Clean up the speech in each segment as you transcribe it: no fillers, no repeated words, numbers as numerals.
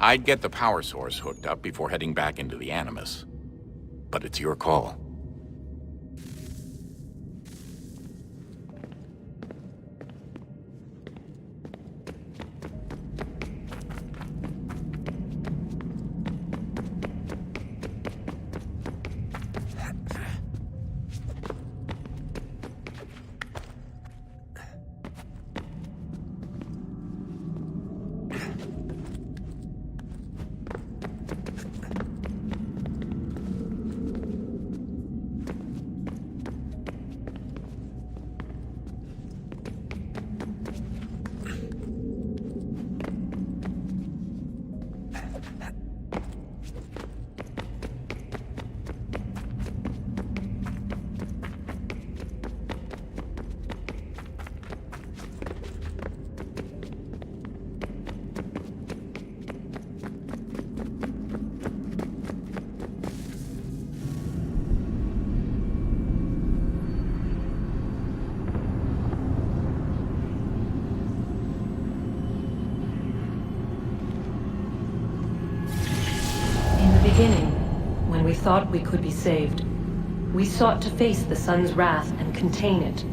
I'd get the power source hooked up before heading back into the Animus. But it's your call. When we thought we could be saved, we sought to face the sun's wrath and contain it.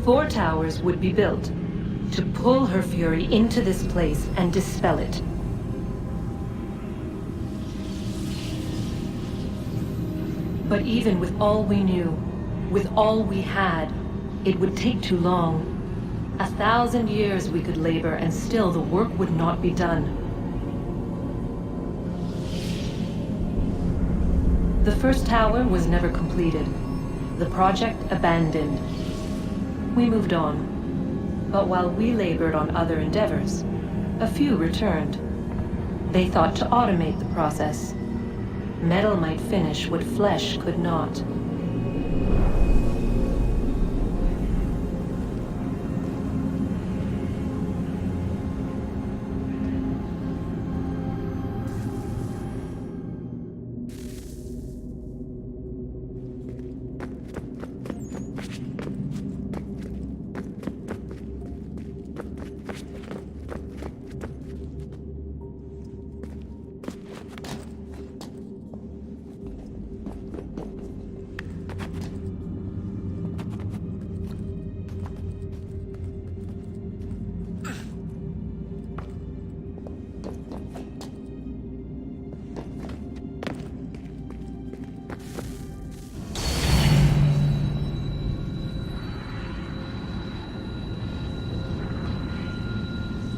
4 towers would be built to pull her fury into this place and dispel it. But even with all we knew, with all we had, it would take too long. 1,000 years we could labor, and still the work would not be done. The first tower was never completed. The project abandoned. We moved on. But while we labored on other endeavors, a few returned. They thought to automate the process. Metal might finish what flesh could not.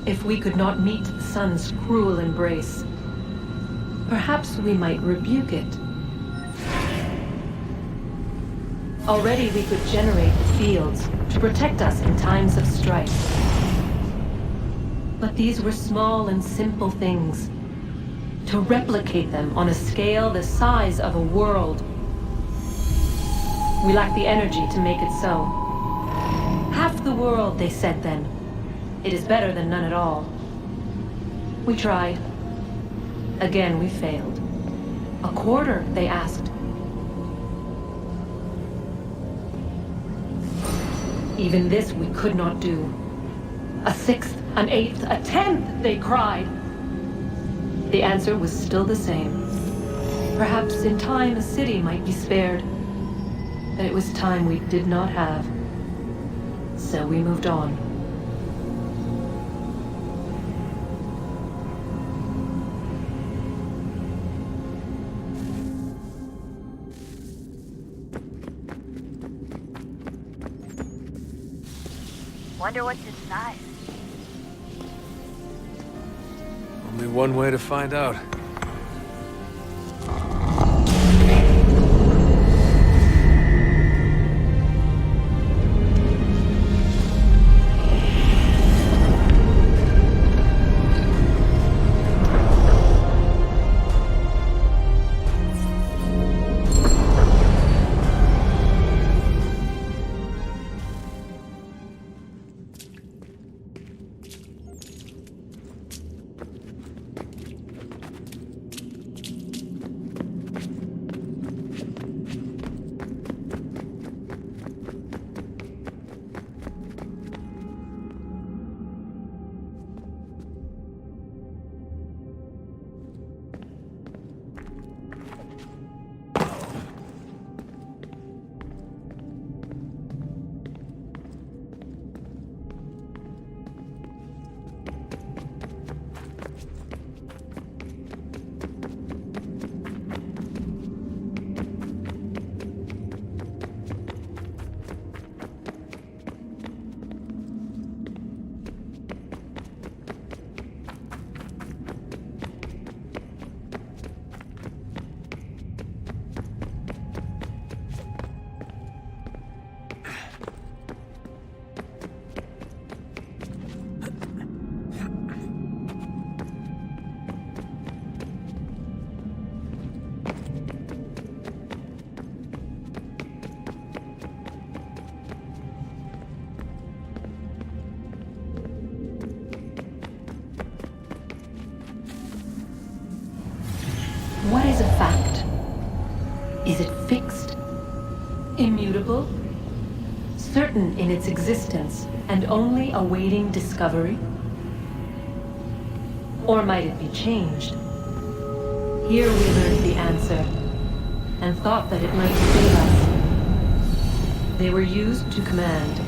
If we could not meet the sun's cruel embrace, perhaps we might rebuke it. Already we could generate the fields to protect us in times of strife. But these were small and simple things. To replicate them on a scale the size of a world, we lack the energy to make it so. Half the world, they said then. It is better than none at all. We tried. Again, we failed. A quarter, they asked. Even this we could not do. A 1/6, an 1/8, a 1/10, they cried. The answer was still the same. Perhaps in time a city might be spared. But it was time we did not have. So we moved on. Wonder what's inside. Only one way to find out. Is it fixed? Immutable? Certain in its existence and only awaiting discovery? Or might it be changed? Here we learned the answer, and thought that it might save us. They were used to command,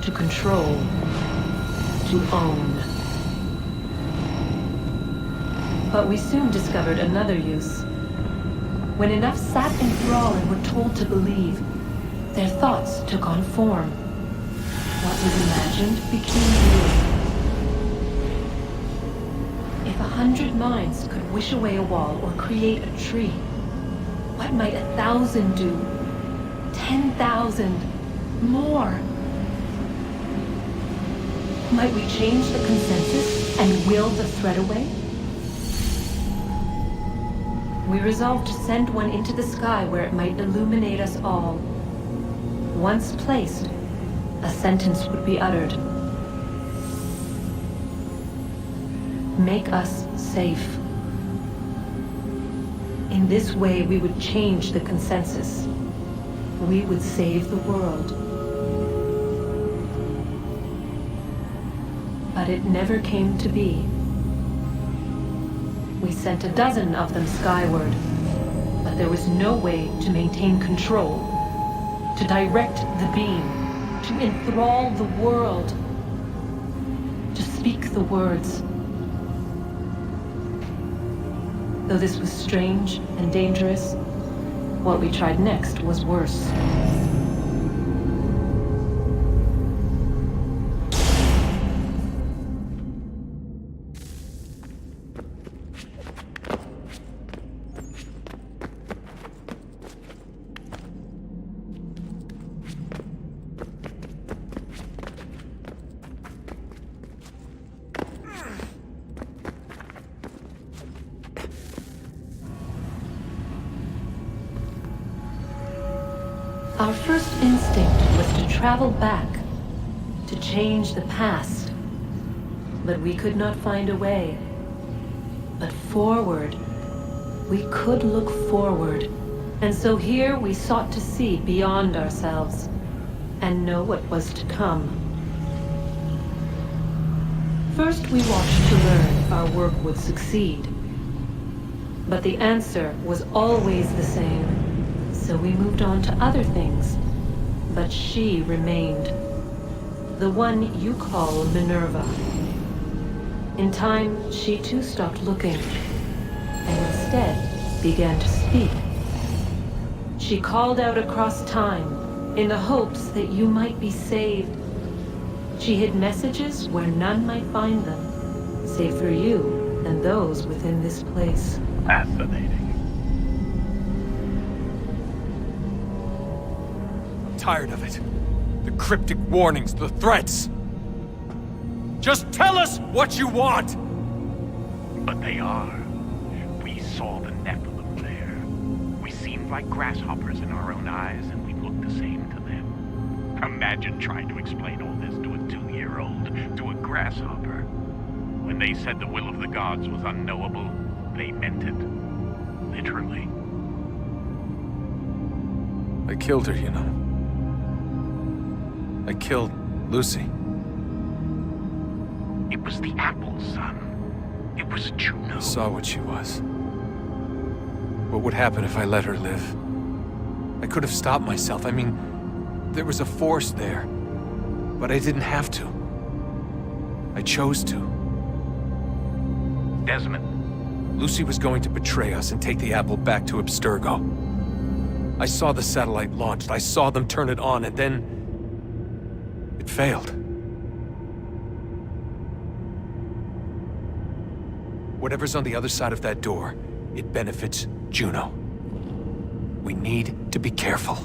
to control, to own. But we soon discovered another use. When enough sat in thrall and were told to believe, their thoughts took on form. What was imagined became real. If 100 minds could wish away a wall or create a tree, what might 1,000 do? 10,000? More? Might we change the consensus and will the threat away? We resolved to send one into the sky where it might illuminate us all. Once placed, a sentence would be uttered. Make us safe. In this way, we would change the consensus. We would save the world. But it never came to be. We sent a dozen of them skyward, but there was no way to maintain control, to direct the beam, to enthrall the world, to speak the words. Though this was strange and dangerous, what we tried next was worse. Our first instinct was to travel back, to change the past. But we could not find a way. But forward, we could look forward. And so here we sought to see beyond ourselves, and know what was to come. First we watched to learn if our work would succeed. But the answer was always the same. So we moved on to other things, but she remained. The one you call Minerva. In time, she too stopped looking, and instead began to speak. She called out across time, in the hopes that you might be saved. She hid messages where none might find them, save for you and those within this place. Fascinating. Tired of it. The cryptic warnings, the threats. Just tell us what you want! But they are. We saw the Nephilim there. We seemed like grasshoppers in our own eyes, and we looked the same to them. Imagine trying to explain all this to a 2-year-old, to a grasshopper. When they said the will of the gods was unknowable, they meant it. Literally. I killed her, you know. I killed Lucy. It was the apple, son. It was Juno. I saw what she was. What would happen if I let her live? I could have stopped myself. I mean, there was a force there. But I didn't have to. I chose to. Desmond. Lucy was going to betray us and take the apple back to Abstergo. I saw the satellite launched. I saw them turn it on, and then it failed. Whatever's on the other side of that door, it benefits Juno. We need to be careful.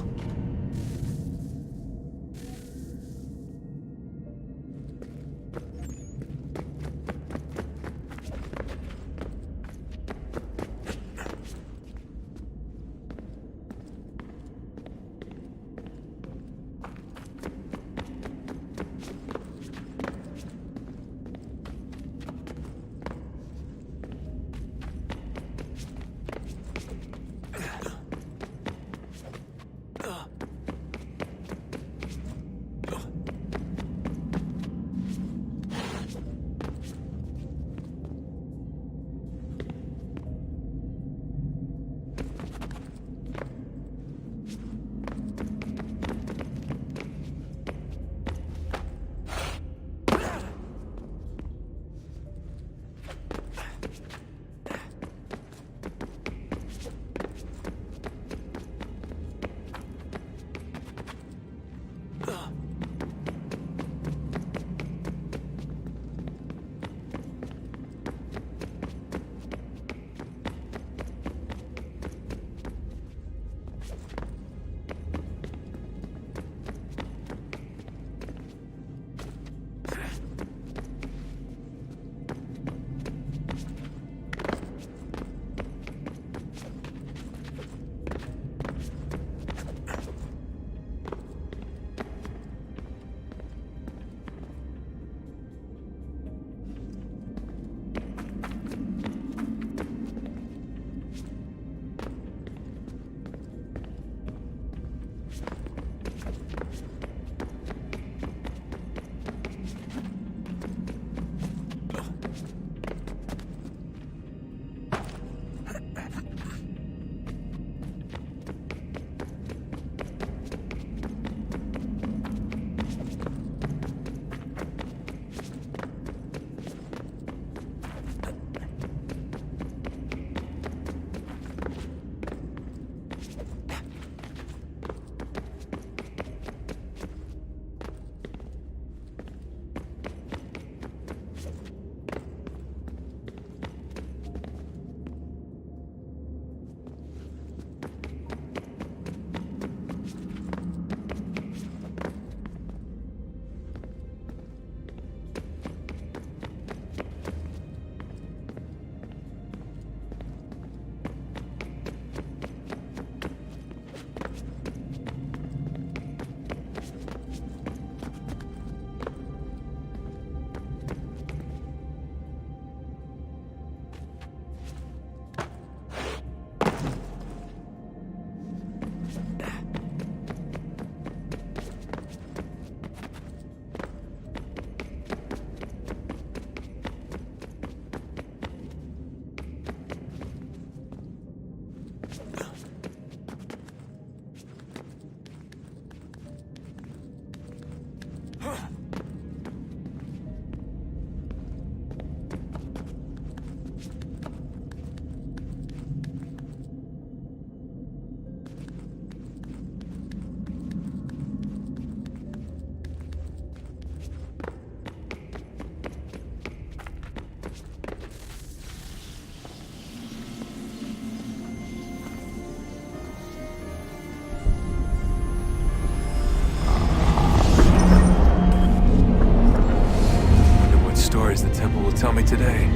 me today.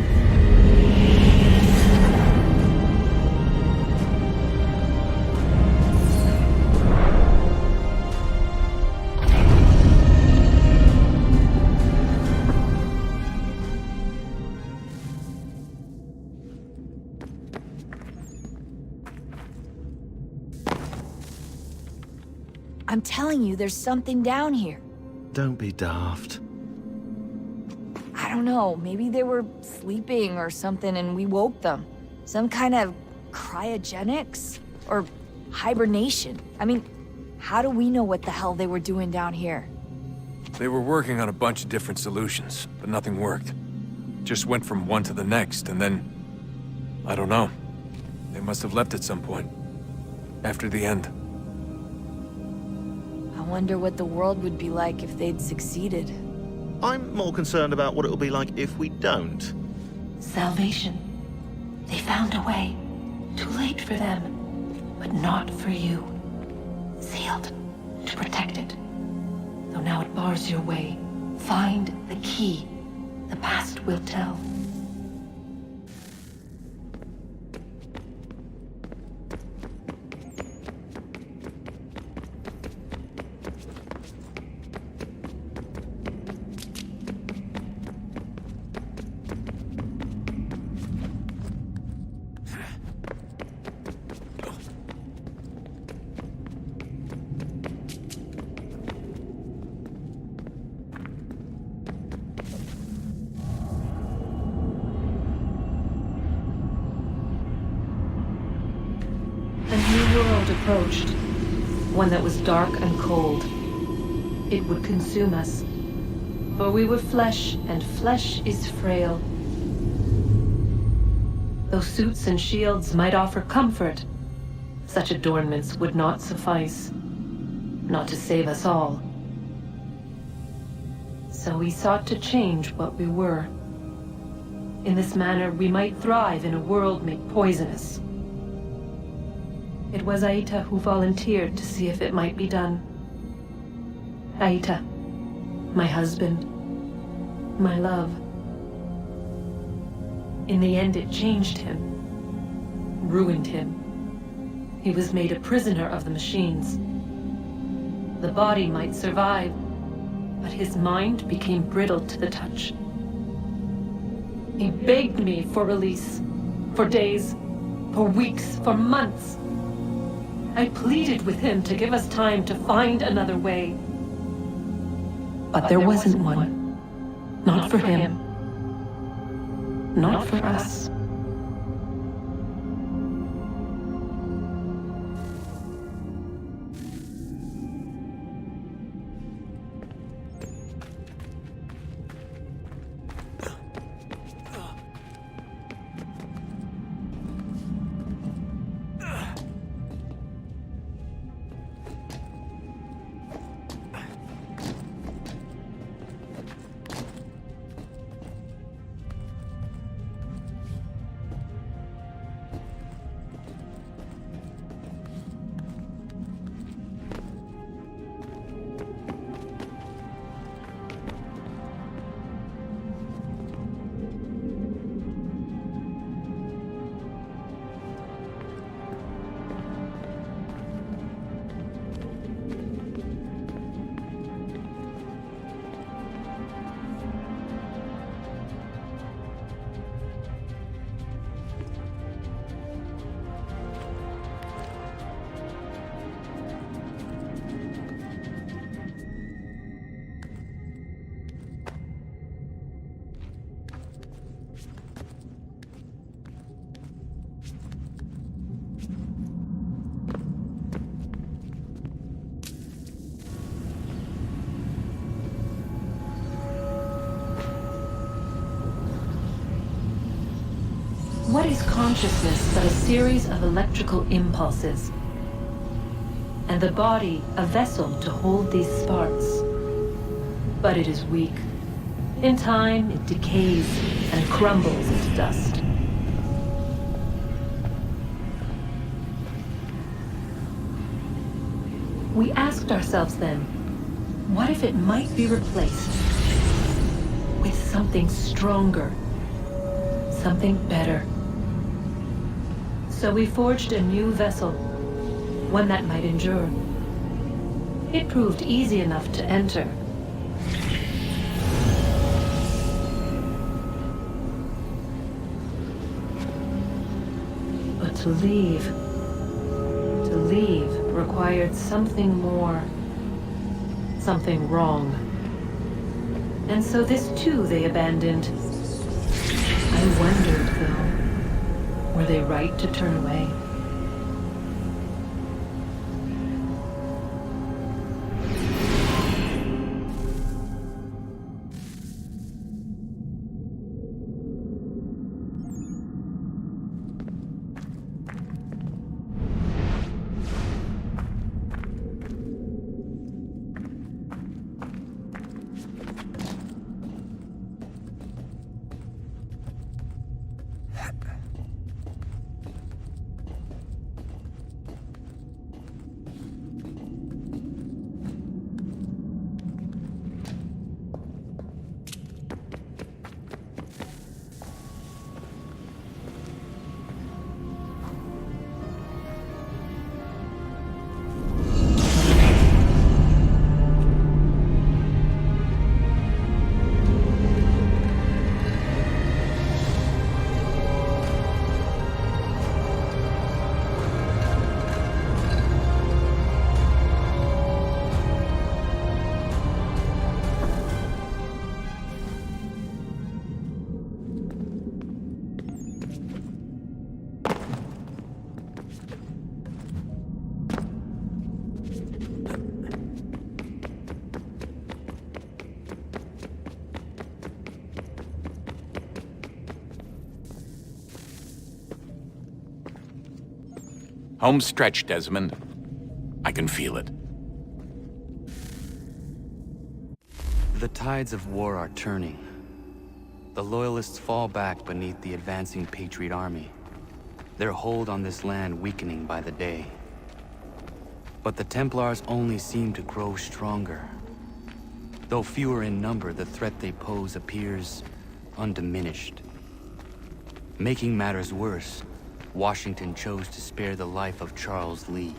I'm telling you, there's something down here. Don't be daft. I don't know, maybe they were sleeping or something and we woke them. Some kind of cryogenics? Or hibernation. I mean, how do we know what the hell they were doing down here? They were working on a bunch of different solutions, but nothing worked. Just went from one to the next, and then... I don't know. They must have left at some point. After the end. I wonder what the world would be like if they'd succeeded. I'm more concerned about what it'll be like if we don't. Salvation. They found a way. Too late for them, but not for you. Sealed to protect it. Though now it bars your way. Find the key. The past will tell. Approached, one that was dark and cold. It would consume us, for we were flesh, and flesh is frail. Though suits and shields might offer comfort, such adornments would not suffice, not to save us all. So we sought to change what we were. In this manner, we might thrive in a world made poisonous. It was Aita who volunteered to see if it might be done. Aita, my husband, my love. In the end, it changed him, ruined him. He was made a prisoner of the machines. The body might survive, but his mind became brittle to the touch. He begged me for release, for days, for weeks, for months. I pleaded with him to give us time to find another way. But there wasn't one. Not for him. Not for us. What is consciousness but a series of electrical impulses? And the body a vessel to hold these sparks. But it is weak. In time, it decays and crumbles into dust. We asked ourselves then, what if it might be replaced with something stronger, something better. So we forged a new vessel, one that might endure. It proved easy enough to enter. But to leave required something more, something wrong. And so this too they abandoned. I wondered, though, were they right to turn away? Home stretch, Desmond. I can feel it. The tides of war are turning. The Loyalists fall back beneath the advancing Patriot army, their hold on this land weakening by the day. But the Templars only seem to grow stronger. Though fewer in number, the threat they pose appears undiminished. Making matters worse, Washington chose to spare the life of Charles Lee.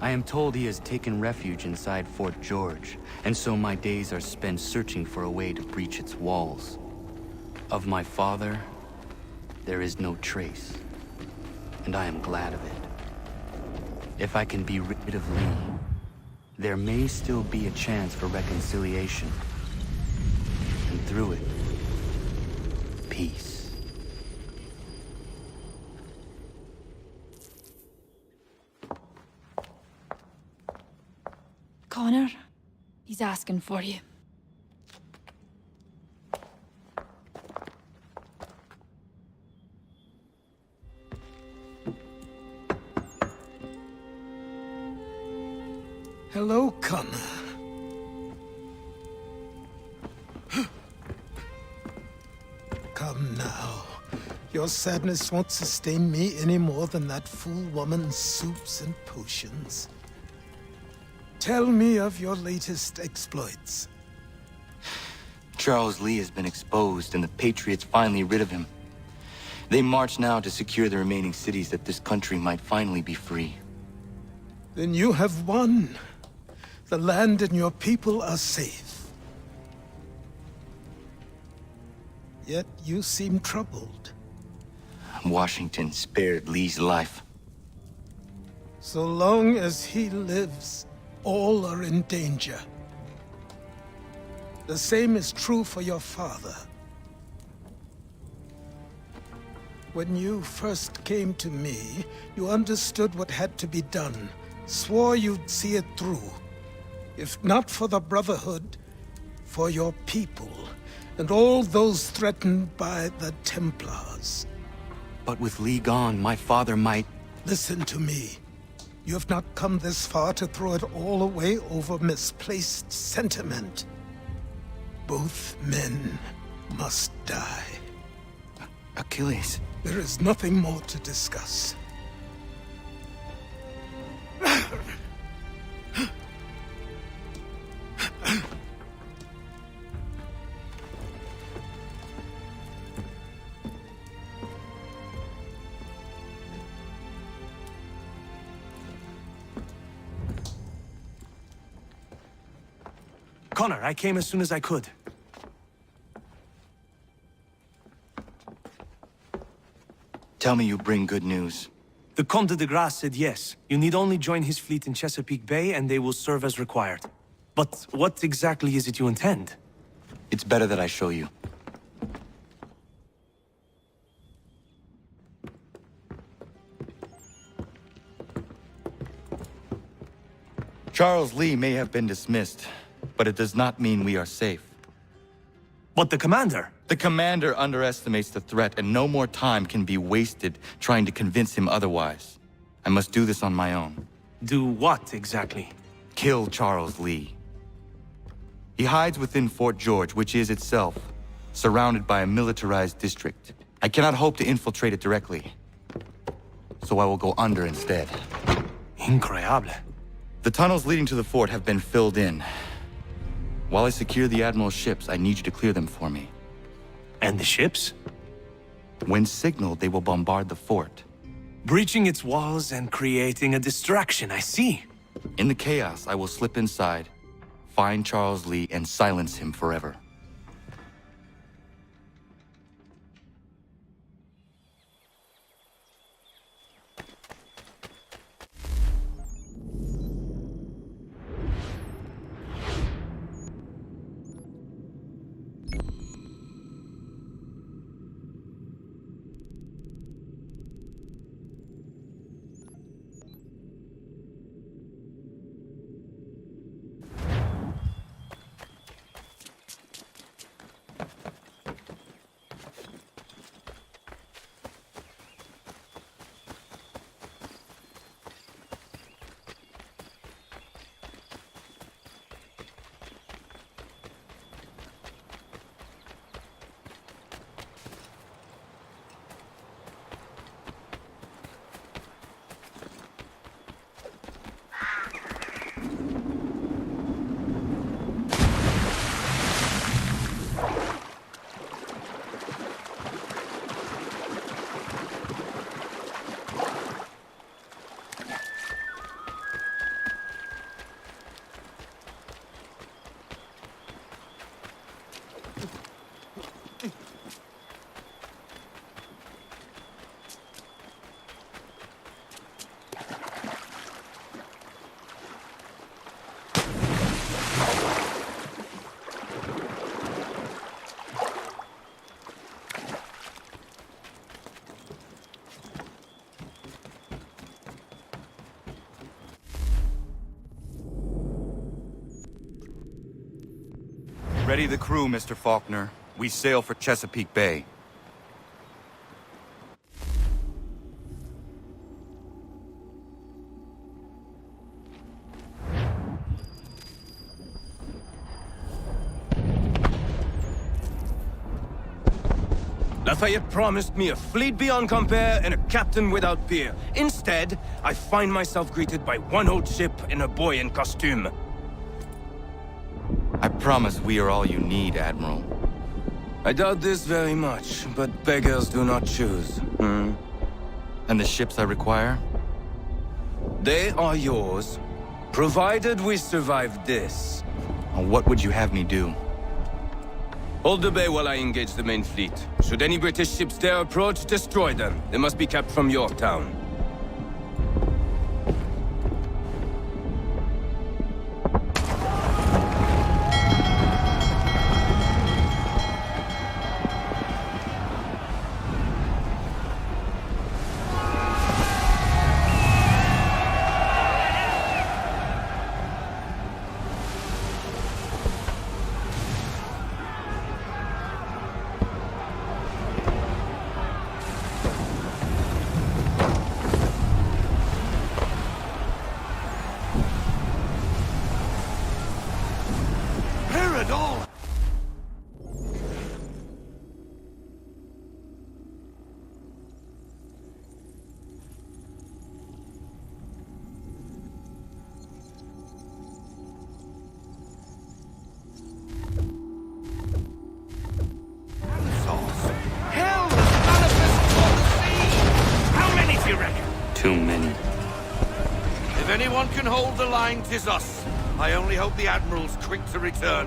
I am told he has taken refuge inside Fort George, and so my days are spent searching for a way to breach its walls. Of my father, there is no trace, and I am glad of it. If I can be rid of Lee, there may still be a chance for reconciliation, and through it, peace. Connor, he's asking for you. Hello, Connor. Come now. Your sadness won't sustain me any more than that fool woman's soups and potions. Tell me of your latest exploits. Charles Lee has been exposed, and the Patriots finally rid of him. They march now to secure the remaining cities that this country might finally be free. Then you have won. The land and your people are safe. Yet you seem troubled. Washington spared Lee's life. So long as he lives, all are in danger. The same is true for your father. When you first came to me, you understood what had to be done, swore you'd see it through. If not for the Brotherhood, for your people, and all those threatened by the Templars. But with Lee gone, my father might... Listen to me. You have not come this far to throw it all away over misplaced sentiment. Both men must die. Achilles. There is nothing more to discuss. Honor, I came as soon as I could. Tell me you bring good news. The Comte de Grasse said yes. You need only join his fleet in Chesapeake Bay and they will serve as required. But what exactly is it you intend? It's better that I show you. Charles Lee may have been dismissed, but it does not mean we are safe. But the commander? The commander underestimates the threat, and no more time can be wasted trying to convince him otherwise. I must do this on my own. Do what exactly? Kill Charles Lee. He hides within Fort George, which is itself surrounded by a militarized district. I cannot hope to infiltrate it directly, so I will go under instead. Incroyable. The tunnels leading to the fort have been filled in. While I secure the Admiral's ships, I need you to clear them for me. And the ships? When signaled, they will bombard the fort. Breaching its walls and creating a distraction, I see. In the chaos, I will slip inside, find Charles Lee, and silence him forever. Ready the crew, Mr. Faulkner. We sail for Chesapeake Bay. Lafayette promised me a fleet beyond compare and a captain without peer. Instead, I find myself greeted by one old ship and a boy in costume. I promise we are all you need, Admiral. I doubt this very much, but beggars do not choose. And the ships I require? They are yours, provided we survive this. What would you have me do? Hold the bay while I engage the main fleet. Should any British ships dare approach, destroy them. They must be kept from Yorktown. Too many. If anyone can hold the line, 'tis us. I only hope the Admiral's quick to return.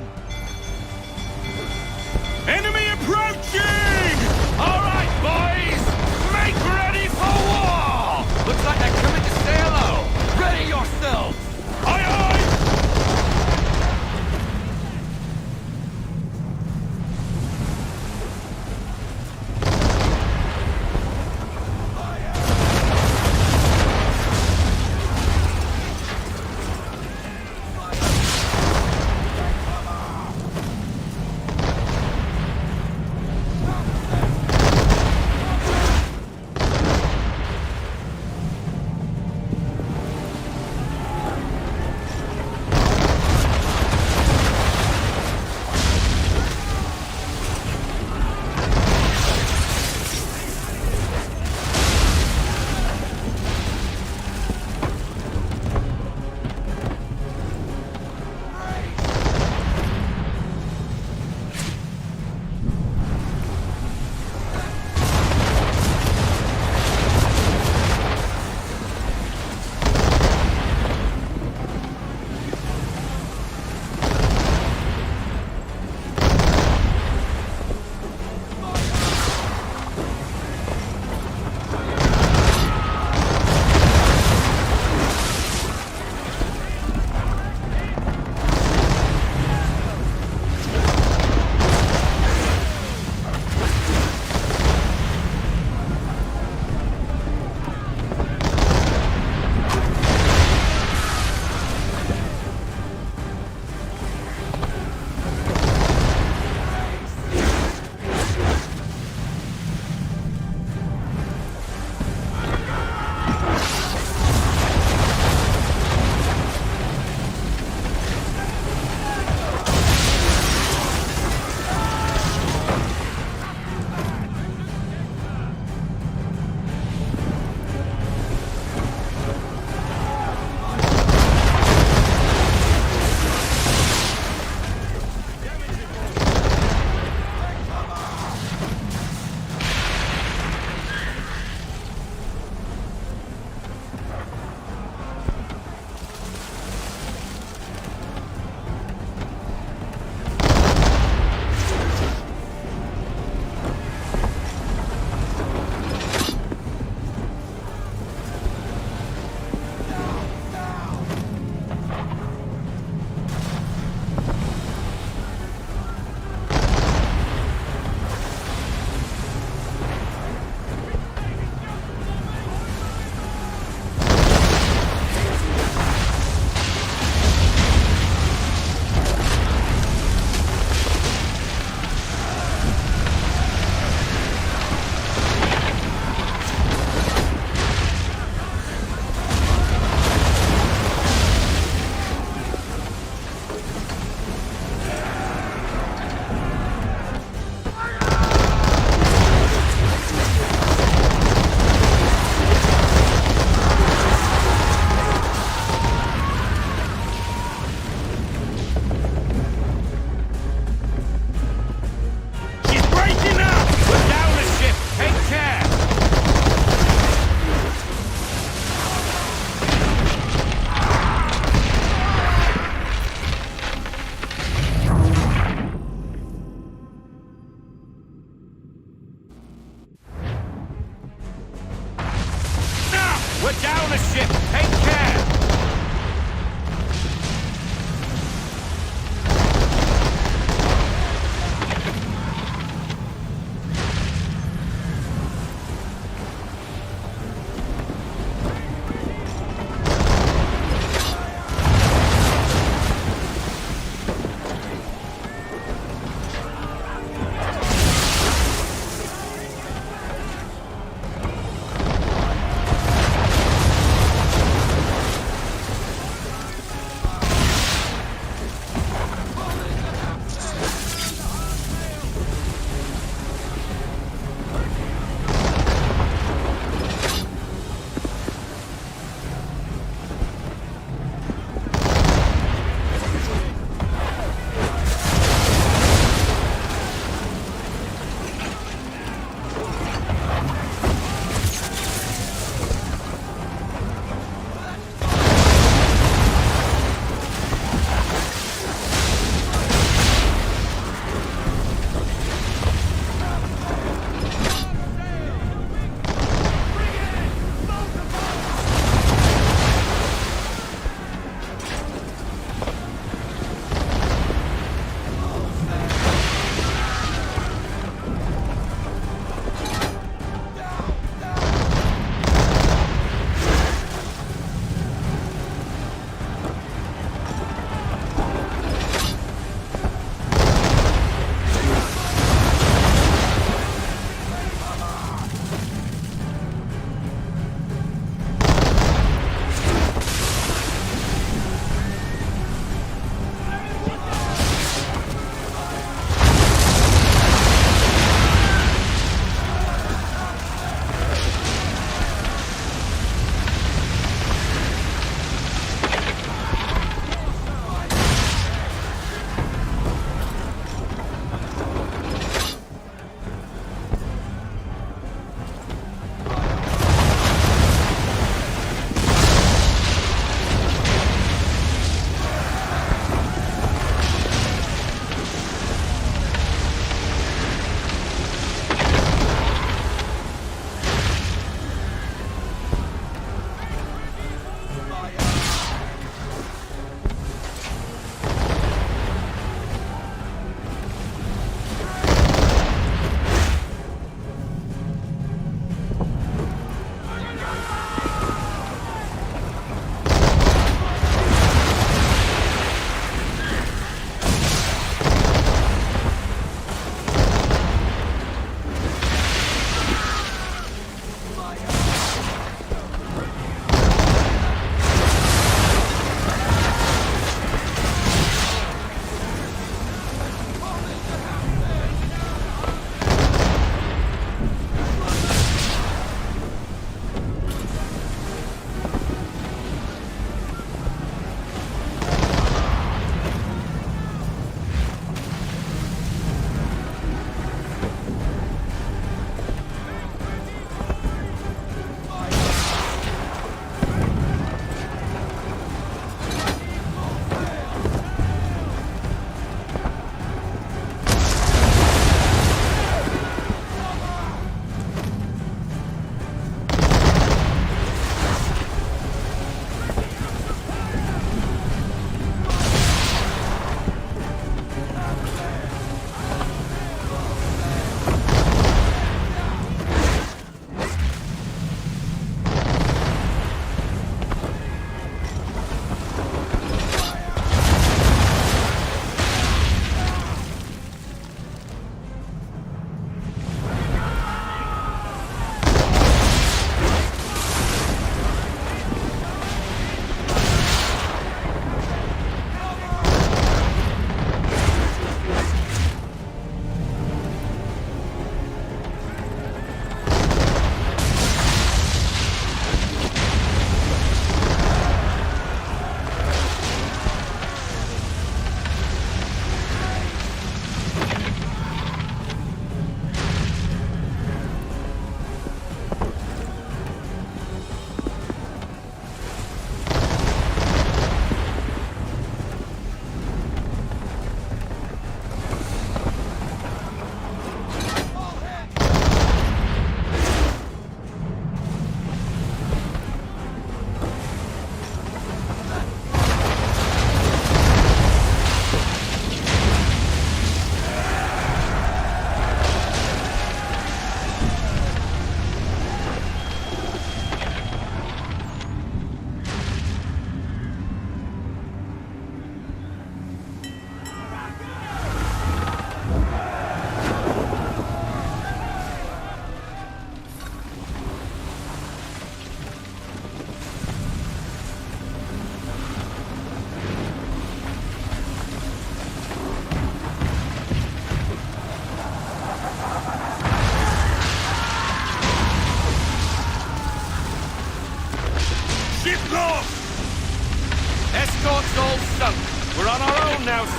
Enemy approaching! All right, boys! Make ready for war! Looks like they're coming to say hello. Ready yourselves! Aye, aye!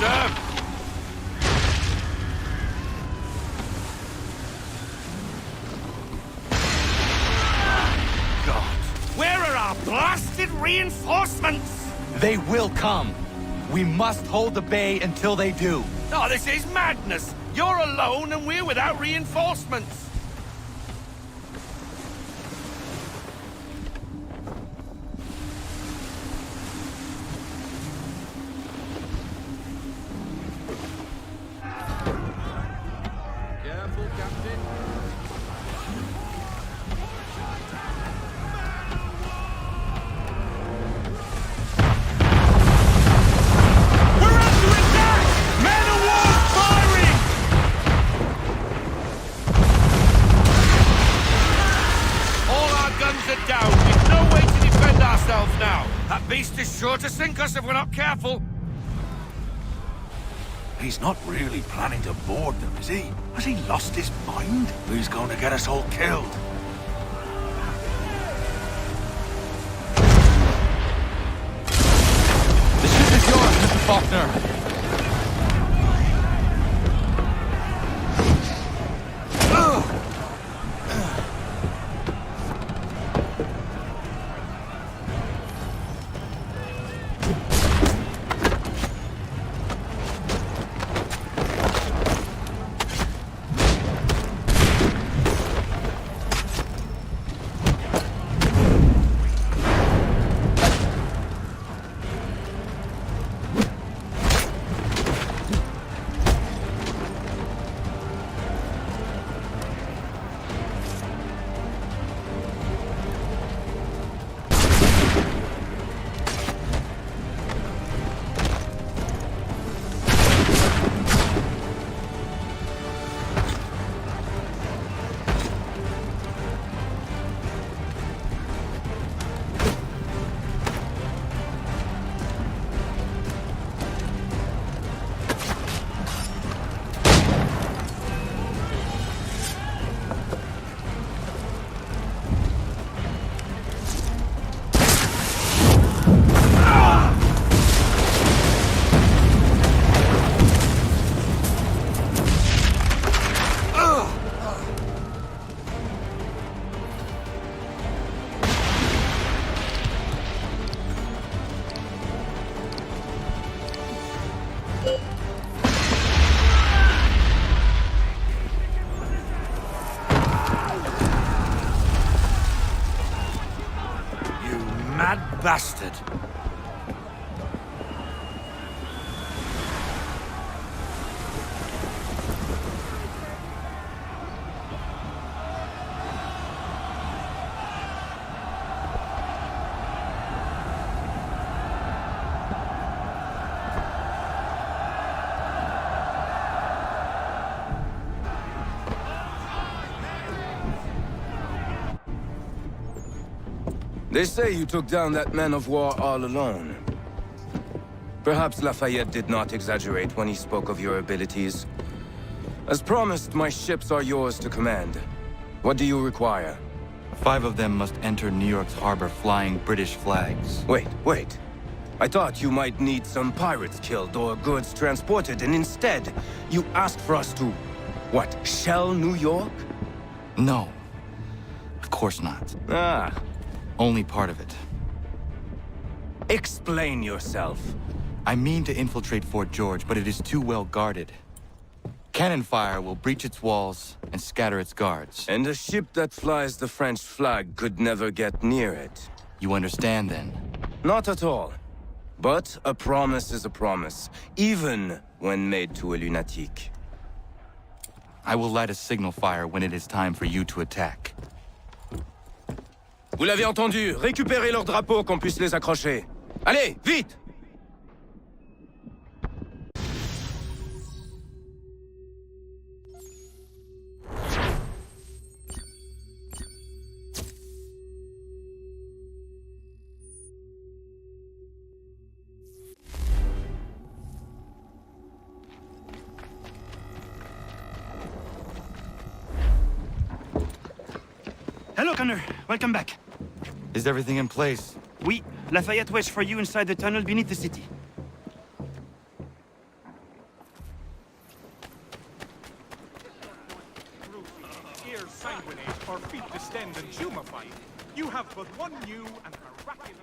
sir! God, where are our blasted reinforcements? They will come. We must hold the bay until they do. Oh, this is madness! You're alone and we're without reinforcements! Careful, Captain. We're under attack! Men of war firing! All our guns are down. We've no way to defend ourselves now. That beast is sure to sink us if we're not careful. He's not really planning to board them, is he? Has he lost his mind? He's going to get us all killed. The ship is yours, Mr. Faulkner. Bastard. They say you took down that man of war all alone. Perhaps Lafayette did not exaggerate when he spoke of your abilities. As promised, my ships are yours to command. What do you require? 5 of them must enter New York's harbor flying British flags. Wait. I thought you might need some pirates killed or goods transported, and instead, you asked for us to, what, shell New York? No. Of course not. Ah. Only part of it. Explain yourself. I mean to infiltrate Fort George, but it is too well guarded. Cannon fire will breach its walls and scatter its guards. And a ship that flies the French flag could never get near it. You understand, then? Not at all. But a promise is a promise, even when made to a lunatic. I will light a signal fire when it is time for you to attack. Vous l'avez entendu, récupérez leurs drapeaux qu'on puisse les accrocher. Allez, vite! Hello, Connor. Welcome back. Is everything in place? Oui. Lafayette waits for you inside the tunnel beneath the city. sanguinate, or feet distend and tumefy, you have but one new and miraculous...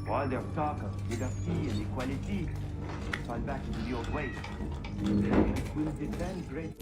While their talk of liberty and equality fall back into the old ways, it will defend great.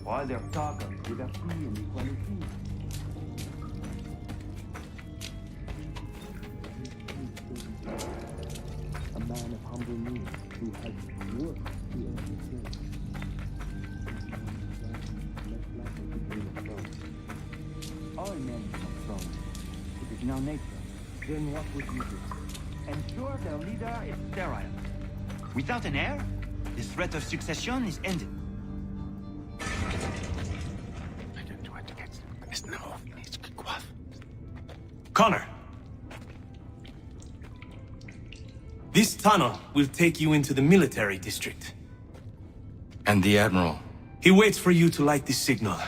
While their talk of liberty and equality. A man of humble means who has worked to earn his place. All men have thrones. It is in our nature. Then what would you do? Ensure their leader is sterile. Without an heir, the threat of succession is ended. Connor. This tunnel will take you into the military district. And the Admiral? He waits for you to light this signal.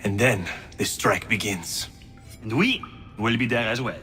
And then the strike begins. And we will be there as well.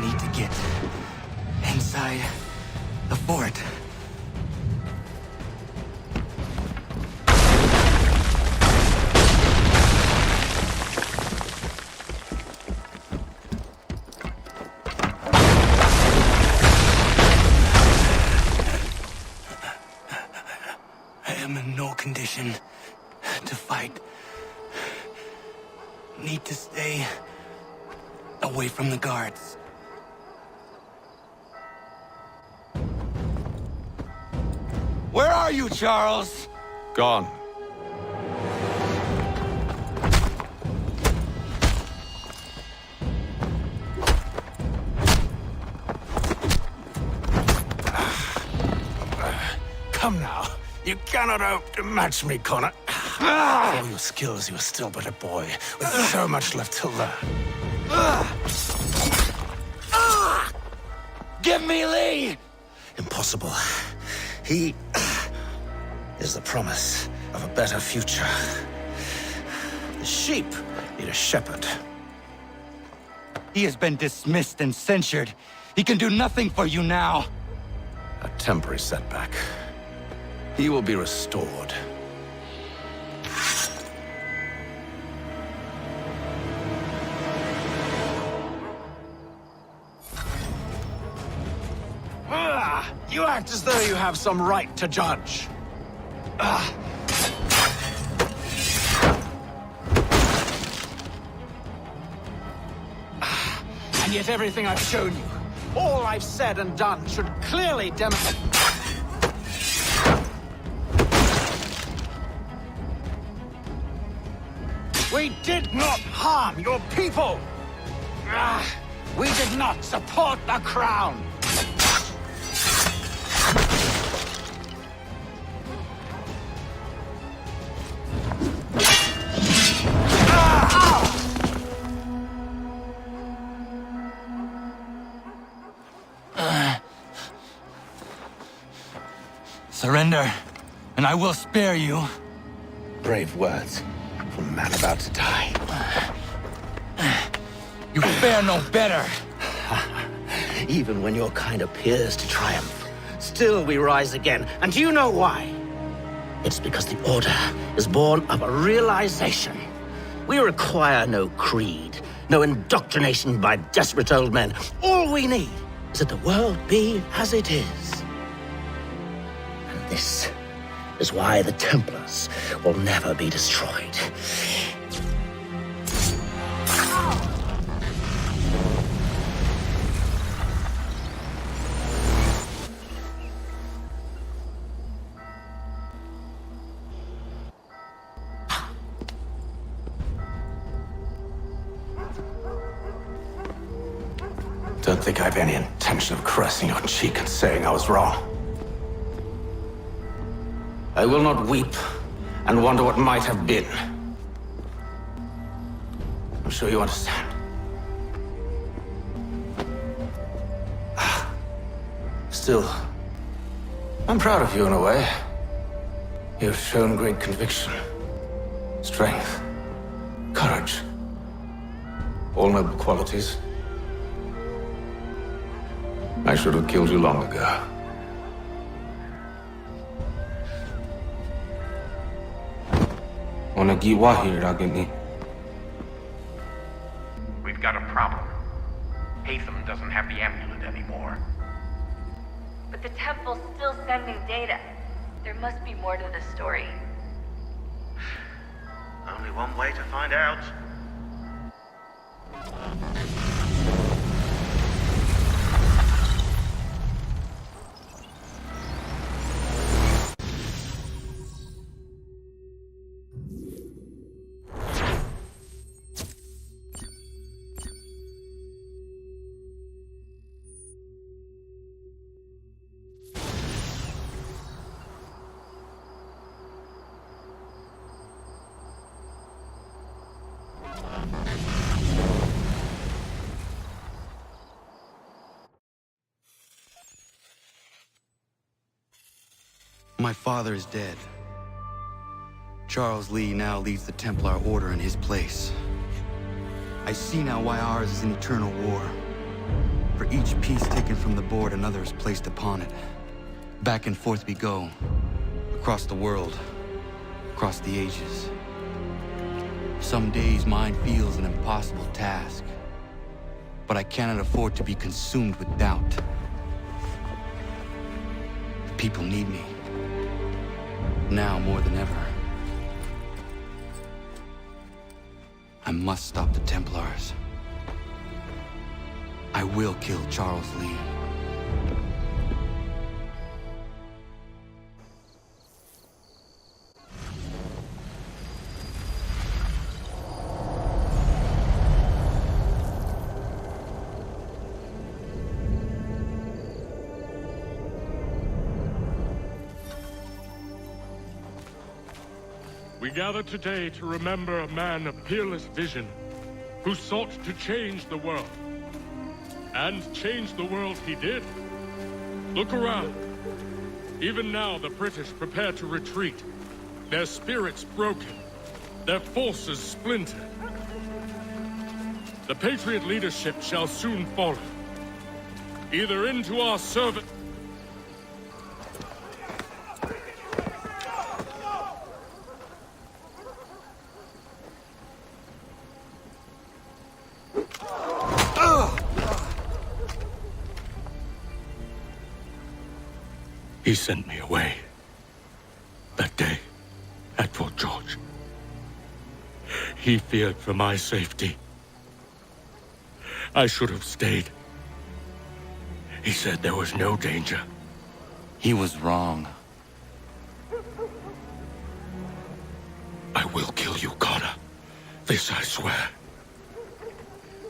Need to get inside the fort. I am in no condition to fight. Need to stay away from the guards. Where are you, Charles? Gone. Come now. You cannot hope to match me, Connor. For all your skills, you are still but a boy, with so much left to learn. Give me Lee! Impossible. He is the promise of a better future. The sheep need a shepherd. He has been dismissed and censured. He can do nothing for you now. A temporary setback. He will be restored. You act as though you have some right to judge. And yet everything I've shown you, all I've said and done, should clearly demonstrate... We did not harm your people! We did not support the crown! Surrender, and I will spare you. Brave words from a man about to die. You fare no better. Even when your kind appears to triumph, still we rise again. And do you know why? It's because the Order is born of a realization. We require no creed, no indoctrination by desperate old men. All we need is that the world be as it is. And this is why the Templars will never be destroyed. Don't think I have any intention of caressing your cheek and saying I was wrong. I will not weep and wonder what might have been. I'm sure you understand. Still, I'm proud of you in a way. You have shown great conviction, strength, courage. All noble qualities. I should have killed you long ago. We've got a problem. Hatham doesn't have the amulet anymore. But the temple's still sending data. There must be more to the story. Only one way to find out. My father is dead. Charles Lee now leads the Templar Order in his place. I see now why ours is an eternal war. For each piece taken from the board, another is placed upon it. Back and forth we go. Across the world. Across the ages. Some days mine feels an impossible task. But I cannot afford to be consumed with doubt. The people need me. Now more than ever. I must stop the Templars. I will kill Charles Lee. We gather today to remember a man of peerless vision who sought to change the world. And change the world he did. Look around. Even now the British prepare to retreat. Their spirits broken. Their forces splintered. The Patriot leadership shall soon follow. Either into our service... He sent me away. That day, at Fort George. He feared for my safety. I should have stayed. He said there was no danger. He was wrong. I will kill you, Carter. This I swear.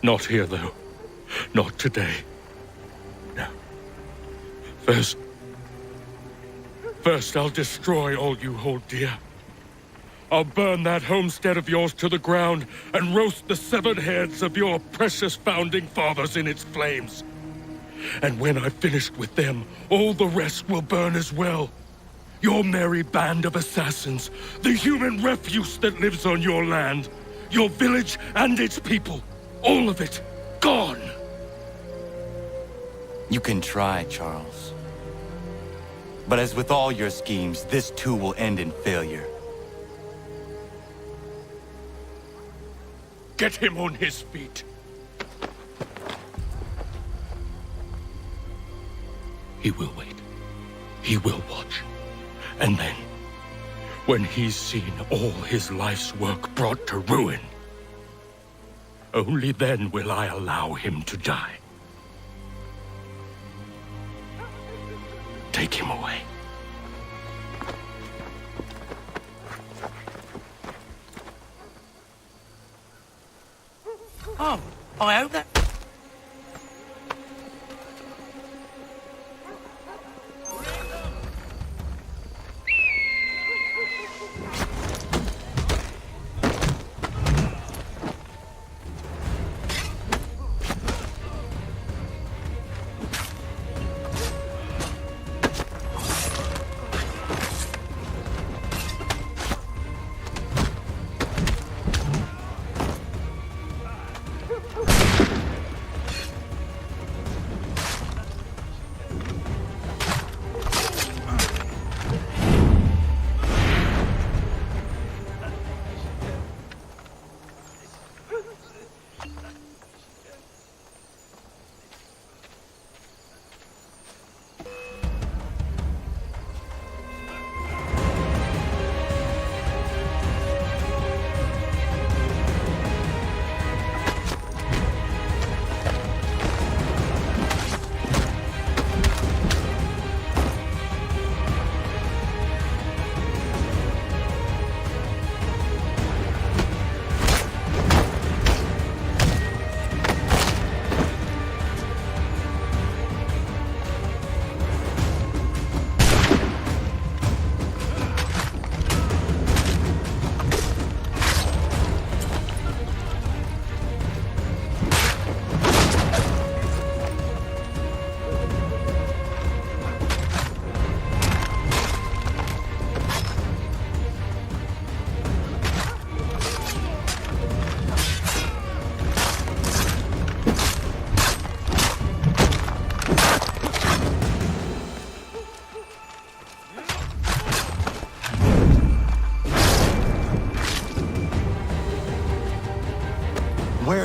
Not here, though. Not today. No. First, I'll destroy all you hold dear. I'll burn that homestead of yours to the ground and roast the severed heads of your precious founding fathers in its flames. And when I've finished with them, all the rest will burn as well. Your merry band of assassins, the human refuse that lives on your land, your village and its people, all of it, gone. You can try, Charles. But as with all your schemes, this too will end in failure. Get him on his feet. He will wait. He will watch. And then, when he's seen all his life's work brought to ruin, only then will I allow him to die. Take him away. Oh, I hope that...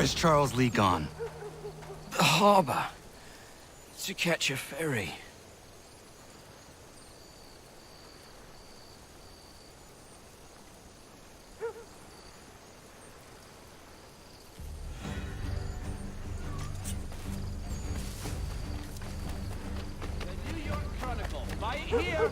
Where is Charles Lee gone? The harbor. To catch a ferry. The New York Chronicle. Buy it here.